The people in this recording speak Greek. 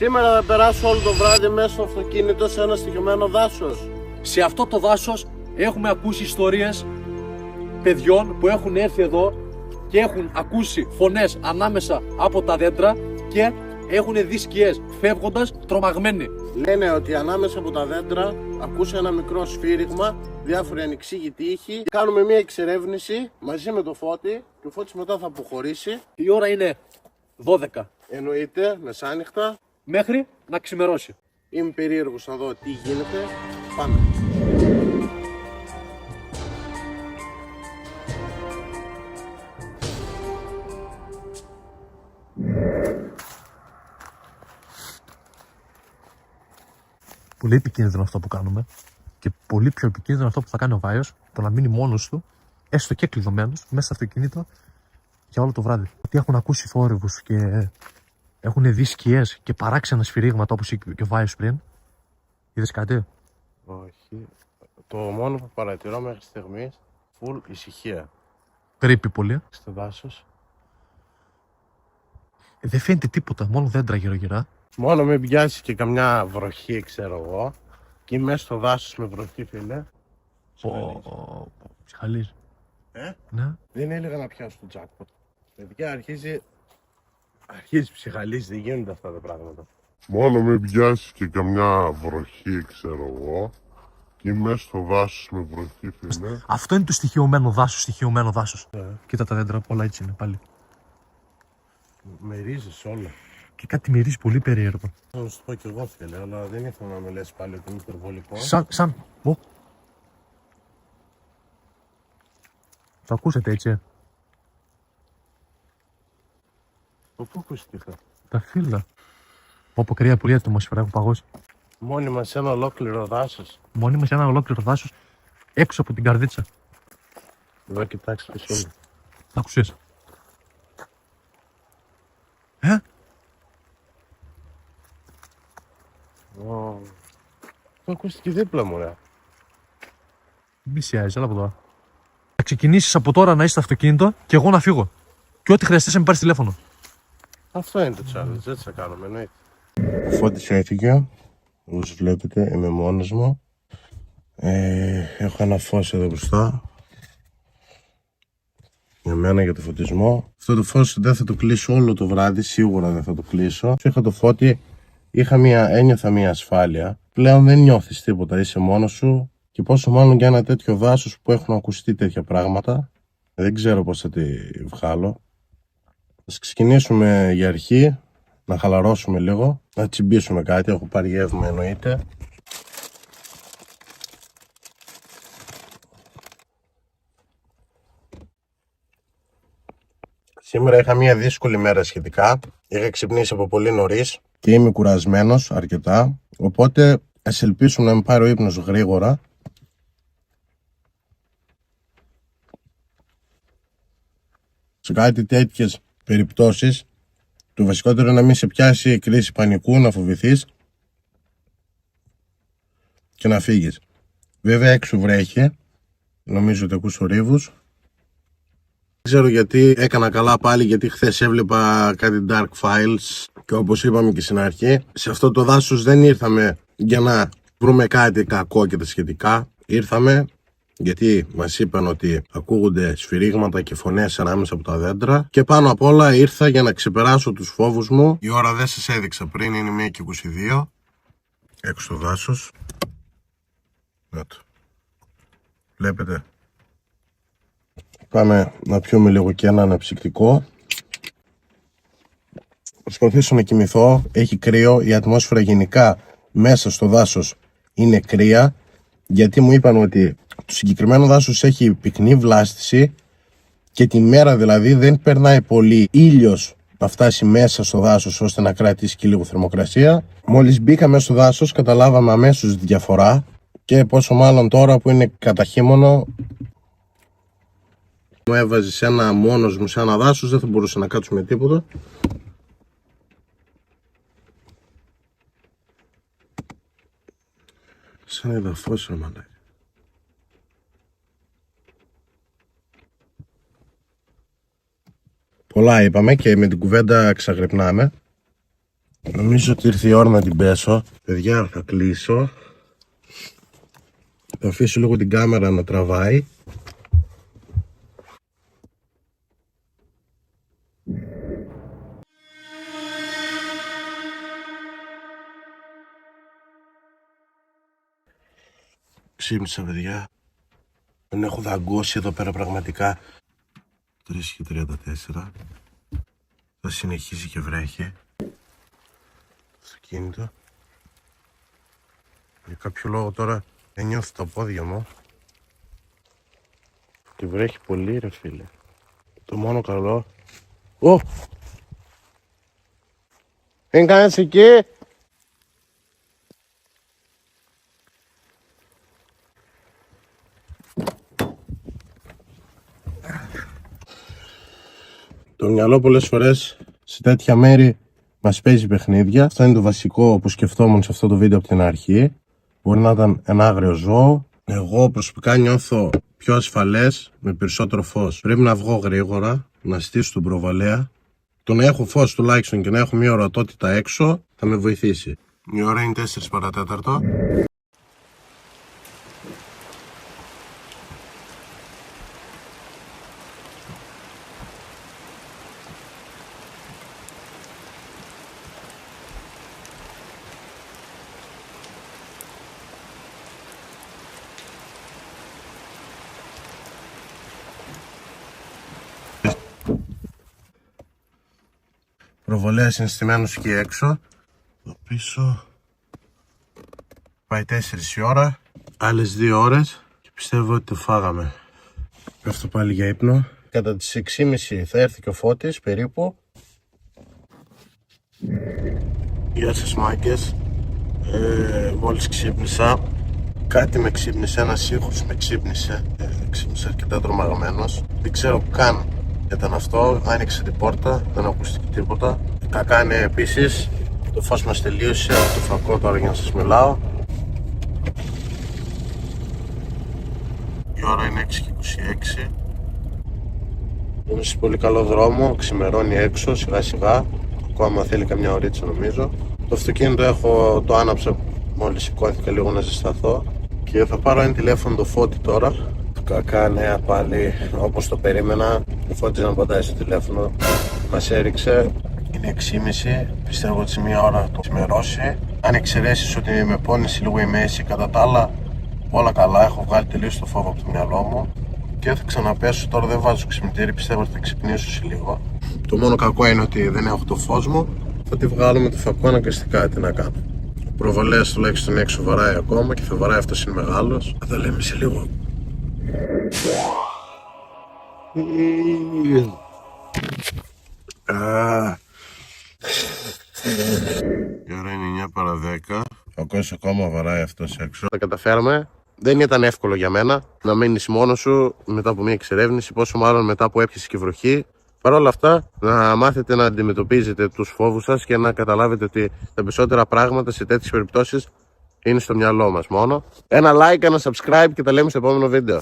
Σήμερα θα περάσω όλο το βράδυ μέσα στο αυτοκίνητο σε ένα στοιχειωμένο δάσος. Σε αυτό το δάσος έχουμε ακούσει ιστορίες παιδιών που έχουν έρθει εδώ και έχουν ακούσει φωνές ανάμεσα από τα δέντρα και έχουν δει σκιές φεύγοντας τρομαγμένοι. Λένε ότι ανάμεσα από τα δέντρα ακούσε ένα μικρό σφύριγμα, διάφοροι ανεξήγητοι ήχοι. Κάνουμε μια εξερεύνηση μαζί με το Φώτη και ο Φώτης μετά θα αποχωρήσει. Η ώρα είναι 12 Εννοείται, μεσάνυχτα. μέχρι να ξημερώσει. Είμαι περίεργος να δω τι γίνεται. Πάμε. Πολύ επικίνδυνο αυτό που κάνουμε και πολύ πιο επικίνδυνο αυτό που θα κάνει ο Βάιος, το να μείνει μόνος του, έστω και κλειδωμένος, μέσα στο αυτοκίνητο για όλο το βράδυ. Ότι έχουν ακούσει θόρυβους και έχουν δει σκιές και παράξενα σφυρίγματα όπως είπε και ο Βάιος πριν. Είδες κάτι? Όχι. Το μόνο που παρατηρώ μέχρι στιγμής, full ησυχία. Κρύπη πολύ. Στο δάσος. Δεν φαίνεται τίποτα, μόνο δέντρα γύρω-γύρω. Μόνο με πιάσει και καμιά βροχή, ξέρω εγώ. Και είμαι μέσα στο δάσος με βροχή, φίλε. Ψυχαλίζει. Ναι. Δεν έλεγα να πιάσω το jackpot. Παιδιά, αρχίζει ψυχαλίζει, δεν γίνονται αυτά τα πράγματα. Μόνο με πιάσει και καμιά βροχή, ξέρω εγώ. Και είμαι στο δάσος με βροχή, φίλε. Αυτό είναι το στοιχειωμένο δάσος. Κοίτα τα δέντρα, όλα έτσι είναι πάλι. Μυρίζεις όλα. Και κάτι μυρίζει πολύ περίεργο. Θα σου το πω κι εγώ, φίλε, αλλά δεν ήθελα να με λες πάλι ότι είναι υπερβολικό. Το ακούσατε έτσι? Πού ακούστηκα? Τα φύλλα. Πω κρύα πολύ ατμόσφαιρα, έχουν παγώσει. Μόνοι μας ένα ολόκληρο δάσος. Μόνοι μας ένα ολόκληρο δάσος έξω από την καρδίτσα. Εδώ κοιτάξτε ποιος είναι. Τα ακούσες? Το ακούστηκε δίπλα μου, ρε. Μη σιάζεις, έλα από εδώ. Θα ξεκινήσεις από τώρα να είσαι στο αυτοκίνητο και εγώ να φύγω. Και ό,τι χρειαστείς να με πάρεις τηλέφωνο. Αυτό είναι το challenge, έτσι θα κάνουμε, εννοείται. Ο Φώτης έφυγε, όπως βλέπετε είμαι μόνος μου. Έχω ένα φως εδώ μπροστά για μένα, για το φωτισμό. Αυτό το φως δεν θα το κλείσω όλο το βράδυ, σίγουρα δεν θα το κλείσω. Είχα το Φώτη, ένιωθα μια ασφάλεια. Πλέον δεν νιώθεις τίποτα, είσαι μόνος σου. Και πόσο μάλλον για ένα τέτοιο δάσος που έχουν ακουστεί τέτοια πράγματα. Δεν ξέρω πώς θα τη βγάλω. Ας ξεκινήσουμε για αρχή, να χαλαρώσουμε λίγο, να τσιμπήσουμε κάτι, έχω πάρει γεύμα εννοείται. Σήμερα είχα μια δύσκολη μέρα σχετικά, είχα ξυπνήσει από πολύ νωρίς και είμαι κουρασμένος αρκετά, οπότε ας ελπίσουμε να με πάρει ο ύπνος γρήγορα. Σε κάτι τέτοιες περιπτώσεις, το βασικότερο είναι να μην σε πιάσει η κρίση πανικού, να φοβηθείς και να φύγεις. Βέβαια έξω βρέχει, νομίζω ότι ακούς ορύβους. Δεν ξέρω γιατί έκανα καλά πάλι, γιατί χθες έβλεπα κάτι Dark Files και όπως είπαμε και στην αρχή, σε αυτό το δάσος δεν ήρθαμε για να βρούμε κάτι κακό και τα σχετικά. Ήρθαμε γιατί μας είπαν ότι ακούγονται σφυρίγματα και φωνές ανάμεσα από τα δέντρα και πάνω απ' όλα ήρθα για να ξεπεράσω τους φόβους μου. Η ώρα δεν σας έδειξα πριν, είναι 1:22 έξω στο δάσος. Να το βλέπετε. Πάμε να πιούμε λίγο και ένα αναψυκτικό. Προσπαθήσω να κοιμηθώ, έχει κρύο, η ατμόσφαιρα γενικά μέσα στο δάσος είναι κρύα, γιατί μου είπαν ότι το συγκεκριμένο δάσος έχει πυκνή βλάστηση και τη μέρα δηλαδή δεν περνάει πολύ ήλιος να φτάσει μέσα στο δάσος ώστε να κρατήσει και λίγο θερμοκρασία. Μόλις μπήκα μέσα στο δάσος καταλάβαμε αμέσως τη διαφορά και πόσο μάλλον τώρα που είναι καταχείμωνο. Μου έβαζε μόνος μου σε ένα δάσος, δεν θα μπορούσα να κάτσω με τίποτα. Σαν εδαφός, ρε μαλάκα. Πολλά είπαμε και με την κουβέντα ξαγρυπνάμε. Νομίζω ότι ήρθε η ώρα να την πέσω. Παιδιά, θα κλείσω. Θα αφήσω λίγο την κάμερα να τραβάει. Ξύπνησα, παιδιά. Τον έχω δαγκώσει εδώ πέρα πραγματικά. 3:34. Θα συνεχίσει και βρέχει. Αυτοκίνητο. Για κάποιο λόγο τώρα δεν νιώθω τα πόδια μου. Και βρέχει πολύ, ρε φίλε. Το μόνο καλό. Ω! Δεν κάνεις εκεί! Το μυαλό πολλές φορές σε τέτοια μέρη μας παίζει παιχνίδια. Αυτό είναι το βασικό που σκεφτόμουν σε αυτό το βίντεο από την αρχή. Μπορεί να ήταν ένα άγριο ζώο. Εγώ προσωπικά νιώθω πιο ασφαλές με περισσότερο φως. Πρέπει να βγω γρήγορα, να στήσω τον προβαλέα. Το να έχω φως τουλάχιστον και να έχω μια ορατότητα έξω θα με βοηθήσει. Η ώρα είναι 4 παρατέταρτο. Προβολέας είναι στημένος εκεί έξω. Εδώ πίσω πάει 4 η ώρα. Άλλες 2 ώρες και πιστεύω ότι το φάγαμε. Πέφτω πάλι για ύπνο. Κατά τις 6:30 θα έρθει και ο Φώτης περίπου. Γεια σας μάγκες. Μόλις ξύπνησα. Κάτι με ξύπνησε, ένας ήχος με ξύπνησε. Ξύπνησα αρκετά τρομαγμένος. Δεν ξέρω καν τι ήταν αυτό. Άνοιξε την πόρτα, δεν ακούστηκε τίποτα. Κακά είναι επίσης. Το φως μας τελείωσε. Το φακό τώρα για να σας μιλάω. Η ώρα είναι 6:26. Είμαι σε πολύ καλό δρόμο. Ξημερώνει έξω σιγά σιγά. Ακόμα θέλει καμιά ωρίτσα νομίζω. Το αυτοκίνητο το άναψα μόλις σηκώθηκα λίγο να ζεσταθώ. Και θα πάρω ένα τηλέφωνο το Φώτη τώρα. Κακά νέα πάλι, όπως το περίμενα. Ο Φώτης να απαντάει στο τηλέφωνο. Μας έριξε. Είναι 6:30. Πιστεύω ότι σε μία ώρα το ξημερώσει. Αν εξαιρέσεις ότι με πόνισε λίγο η μέση, κατά τα άλλα όλα καλά. Έχω βγάλει τελείως το φόβο από το μυαλό μου. Και θα ξαναπέσω. Τώρα δεν βάζω ξυπνητήρι. Πιστεύω ότι θα ξυπνήσω σε λίγο. Το μόνο κακό είναι ότι δεν έχω το φως μου. Θα τη βγάλω με το φακό αναγκαστικά. Τι να κάνω. Ο προβολέας τουλάχιστον έξω βαράει ακόμα και θα βαράει, αυτός είναι μεγάλος. Θα τα λέμε σε λίγο. Η ώρα είναι 9 παρα 10. Ο κόσμος ακόμα βαράει αυτός έξω. Τα καταφέραμε. Δεν ήταν εύκολο για μένα να μείνεις μόνος σου μετά από μια εξερεύνηση, πόσο μάλλον μετά που έπιασε και βροχή. Παρ' όλα αυτά, να μάθετε να αντιμετωπίζετε τους φόβους σας και να καταλάβετε ότι τα περισσότερα πράγματα σε τέτοιες περιπτώσεις είναι στο μυαλό μας μόνο. Ένα like, ένα subscribe και τα λέμε στο επόμενο βίντεο.